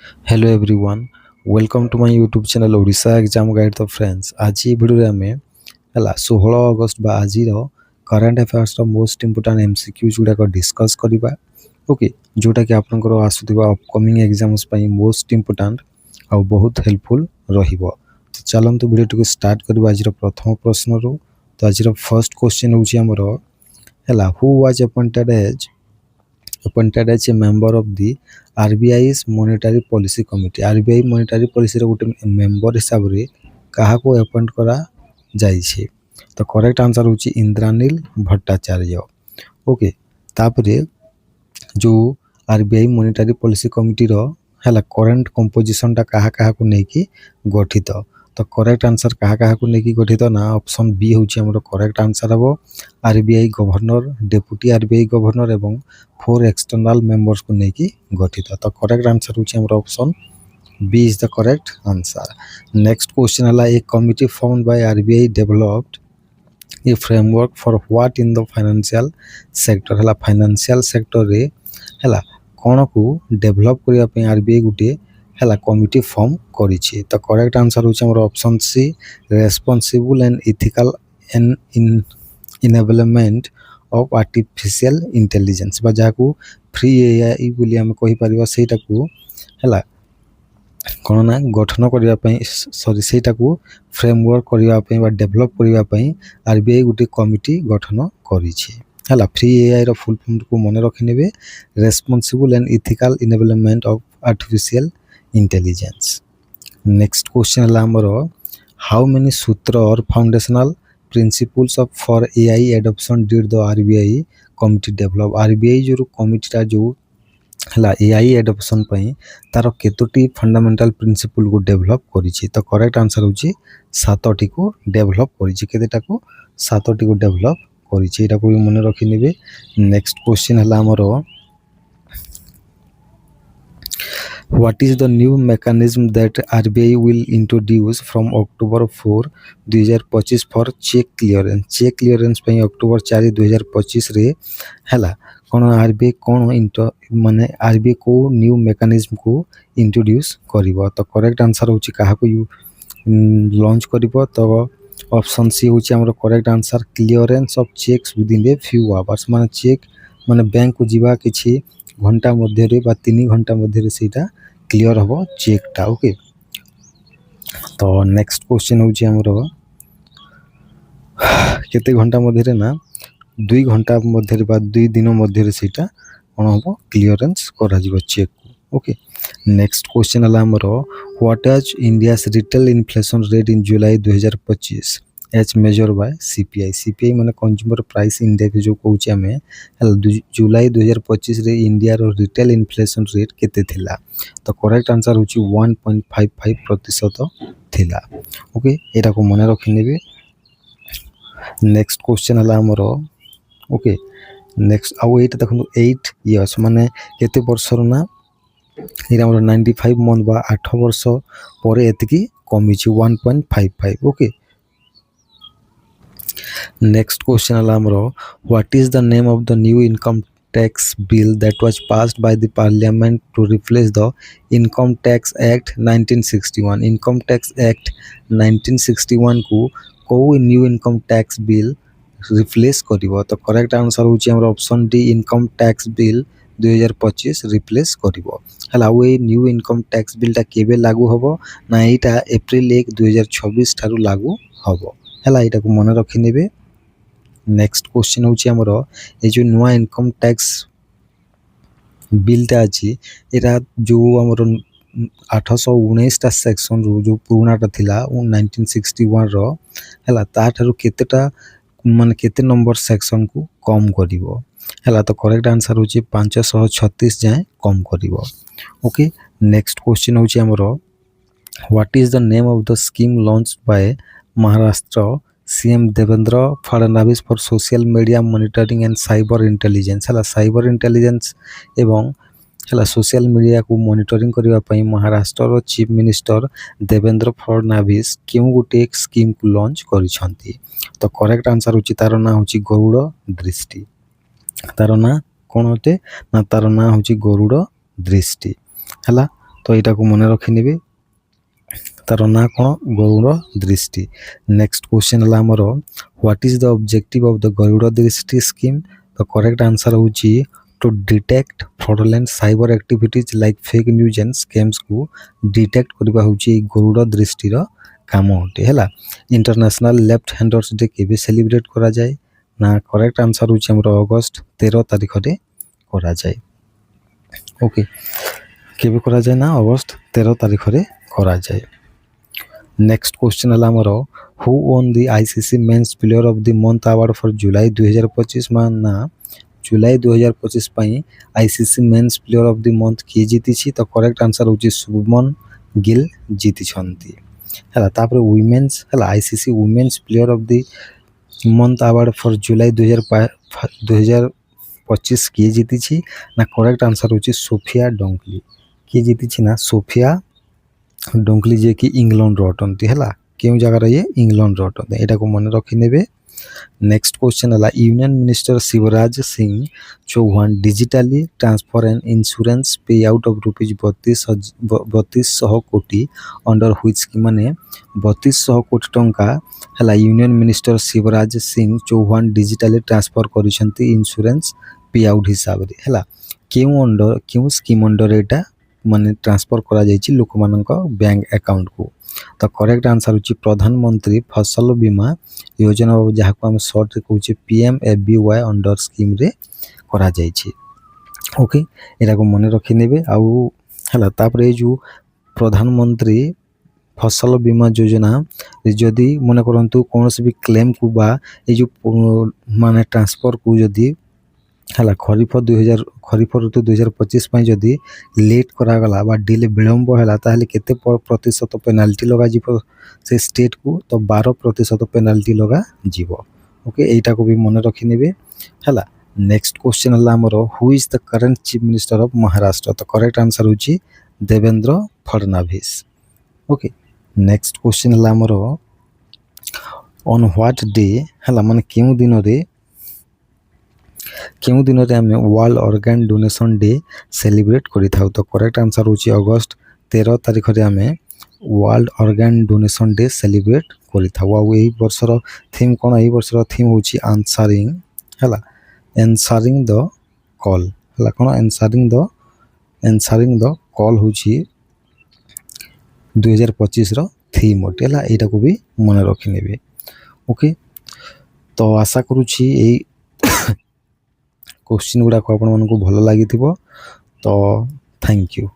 Hello everyone, welcome to my YouTube channel Odisha exam guide. तो friends, आज video आम है 16 अगस्त बा आज current affairs most important MCQs गुड़ाक डिस्कस करवा। ओके, जोटा कि आपनकर आसुवा अपकमिंग एग्जाम्स मोस्ट इंपोर्टाट आ बहुत हेल्पफुल रहिबो। तो चलतु भिडियो स्टार्ट करवा आज प्रथम प्रश्न रू। तो आज first question Homer who was appointed as a member of the RBI's monetary policy committee। RBI monetary policy रो गोटे मेंबर हिसाब रे कहा को अपॉइंट करा जाई छे। तो करेक्ट आंसर होची इंद्रानील भट्टाचार्य। ओके, तापरे जो आरबीआई मॉनेटरी पॉलिसी कमिटी रो करंट कंपोजिशन टा कहा कहा को नेकी गठित। तो करेक्ट आंसर कहा कहा को नेकी गठित ना ऑप्शन बी होची हमरो करेक्ट आंसर हबो। RBI governor, deputy RBI governor एवं 4 एक्सटर्नल मेंबर्स को नेकी गठित। तो करेक्ट आंसर होची हमरो option B is the correct answer. Next question हला a committee formed by RBI developed a framework for what in the financial sector. हला financial sector रे हला कोन को डेवलप करिया पे आरबीआई गुटे हला कमिटी फॉर्म करिछि। तो करेक्ट आंसर होछि हमर option C responsible and ethical and enablement of artificial intelligence बा जाकू फ्री एआई बोली हम कहि परिबा। सेटा को हला कोन ना गठन करिया पे सॉरी सेटा को फ्रेमवर्क करिया पे बा डेवलप करिया पे आरबीआई गुटे कमिटी गठन करिछि। हला फ्री एआई रो फुल फॉर्म को मने रखि नेबे responsible and ethical enablement of artificial intelligence. Next question हला हमरो हाउ मेनी सूत्र और foundational principles of for AI adoption did the RBI committee develop. RBI जो कमिटी टा जो हला एआई एडॉप्शन पई तारो केतोटी फंडामेंटल प्रिंसिपल को डेवलप करिछि। तो करेक्ट आंसर होछि 7टी को डेवलप करिछि। केतेटा को 7टी को डेवलप करिछि, एटा को मने रखि नेबे। नेक्स्ट क्वेश्चन हला हमरो What is the new mechanism that RBI will introduce from October 4, 2025 for check clearance? Check clearance पे अक्टोबर 4, 2025 रे हला कोन आरबीआई कोन माने आरबीआई को न्यू मेकानिज्म को इंट्रोड्यूस करिवो। तो करेक्ट आंसर होची कहा को लॉन्च करिवो। तो ऑप्शन सी होची हमर correct answer clearance of cheques within a few hours. माने चेक माने बैंक को जीवा किछि घंटा मध्य रे बा 3 घंटा मध्य रे सेटा क्लियर हबो चेक टा। ओके, तो नेक्स्ट क्वेश्चन होची हमरो केते घंटा मध्य रे ना 2 घंटा मध्य रे बा 2 दिन मध्य रे सेटा कोन हबो क्लियरेंस करा जिवो चेक को। ओके, नेक्स्ट क्वेश्चन हला हमरो what is India's retail inflation rate in July 2025 H measure by CPI. CPI माने कंज्यूमर प्राइस इंडेक्स जो कहूची हमें जुलाई 2025 रे इंडिया रो रिटेल इन्फ्लेशन रेट केते थिला। तो करेक्ट आंसर होची 1.55% थिला। ओके, एटा को मने रखि नेबे। नेक्स्ट क्वेश्चन हला हमरो ओके नेक्स्ट आउ एटा देखो 8 इयर्स माने केते वर्ष रो ना एटा हमरो 95 मंथ बा 8 वर्ष परे एतकी कमिची 1.55। ओके, नेक्स्ट क्वेश्चन हला हमरो what is the name of the new income tax bill that was passed by the parliament to replace the income tax act 1961। Income tax act 1961 को new income tax bill replace करिवो। तो correct answer होची हमर option D income tax bill 2025 replace करिवो। हला ओए new income tax bill टा केबे लागू हबो ना एटा अप्रैल 1, 2026 थारु लागू हबो। हला एटा को मने रखि नेबे। नेक्स्ट क्वेश्चन होची हमरो ए जो नुवा इनकम टैक्स बिल ता अछि एटा जो हमरो 819 ता सेक्शन रो जो पुराना ता थिला 1961 रो हला ता थारु केतेटा माने केते नंबर सेक्शन को कम करिवो। हला तो करेक्ट आंसर होची 536 जाय कम करिवो। ओके, नेक्स्ट क्वेश्चन होची हमरो what is the name of the scheme launched by Maharashtra CM Devendra Fadnavis for social media monitoring and cyber intelligence. हला साइबर इंटेलिजेंस एवं हला सोशल मीडिया को मॉनिटरिंग करिवा पई महाराष्ट्र रो चीफ मिनिस्टर देवेंद्र फडणवीस केउ गुटे एक स्कीम को लॉन्च करिसंती। तो करेक्ट आंसर होची तारो ना होची गरुड़ दृष्टि। तारो ना कोन होते ना तारो ना होची गरुड़ दृष्टि। हला तो यहाँ को मन रखिने तार ना कौन गरुड़ दृष्टि। नेक्स्ट क्वेश्चन है आमर what is the objective of the Garud Drishti scheme. तो करेक्ट आंसर होची to detect fraudulent cyber activities like fake news and scams को डिटेक्ट करबा होची गरुड़ दृष्टि रो काम अटे हैला। इंटरनेशनल लेफ्ट हैंडर्स डे केबे सेलिब्रेट करा जाए ना करेक्ट आंसर होची हमर अगस्त 13 तारिख रे करा जाए। ओके केबे करा जाए ना अगस्त 13 तारिख रे करा जाए। नेक्स्ट क्वेश्चन है आमर who won the ICC men's player of the month award for July 2025 ना जुलाई 2025 पाई ICC men's player of the month किए जीती। तो करेक्ट आंसर होची शुभमन गिल जीती है। तापर वुमेन्स है ICC women's player of the month award for July 2025 किए जीती ना करेक्ट आंसर होची सोफिया डोंकली किए जीती ना सोफिया डोंकली जे कि इंग्लैंड अटंती है क्यों जगार ये इंग्लैंड अटंती यहाँ को मन रखिने। नेक्स्ट क्वेश्चन है union minister Shivraj Singh Chouhan digitally transfer and insurance पे आउट ऑफ रुपीज 3200 कोटी अंडर व्हिच स्कीम माने 3200 कोटी टंका है union minister Shivraj Singh Chouhan digitally transfer करिसेंती इंश्योरेंस पे आउट हिसाब रे है क्यों स्कीम अंडर एटा माने ट्रांसफर करा जायछि लोक मानक बैंक अकाउंट को। तो करेक्ट आंसर होछि प्रधानमंत्री फसल बीमा योजना जहाँ को हम शॉर्ट रे कहूँ PMFBY अंडर स्कीम रे करा जायछि। ओके एटा को मन रखिने आउ है तापर जो प्रधानमंत्री फसल बीमा योजना जदि मन करंतु कौन भी क्लेम को बा ये जो माने ट्रांसफर को जदि है खरीफ ऋतु 2025 जदि लेट करागला बा डिले विलंब है ताहले केते प्रतिशत पेनाल्टी लगा जीवो से स्टेट को। तो 12% पेनाल्टी लगा जीवो। ओके एटा को भी मन रखिने है। नेक्स्ट क्वेश्चन है आमर who is the current chief minister of Maharashtra. तो करेक्ट आंसर होची Devendra Fadnavis. Okay next question है आमर ऑन व्हाट डे है माने क्यों दिन रे आमे world organ donation day celebrate करि थाउ। तो करेक्ट आंसर होची अगस्त 13 तारिख रे आमे world organ donation day celebrate करि थाउ। आ एही वर्षर थीम कोन एही वर्षर थीम होची answering the call cone answering the call होची 2025 रो थीम अटे एटा को भी मन रखिने। ओके तो आशा करूची एही क्वेश्चन गुड़ा को आपण मानकु भल लागिथिबो। तो थैंक यू।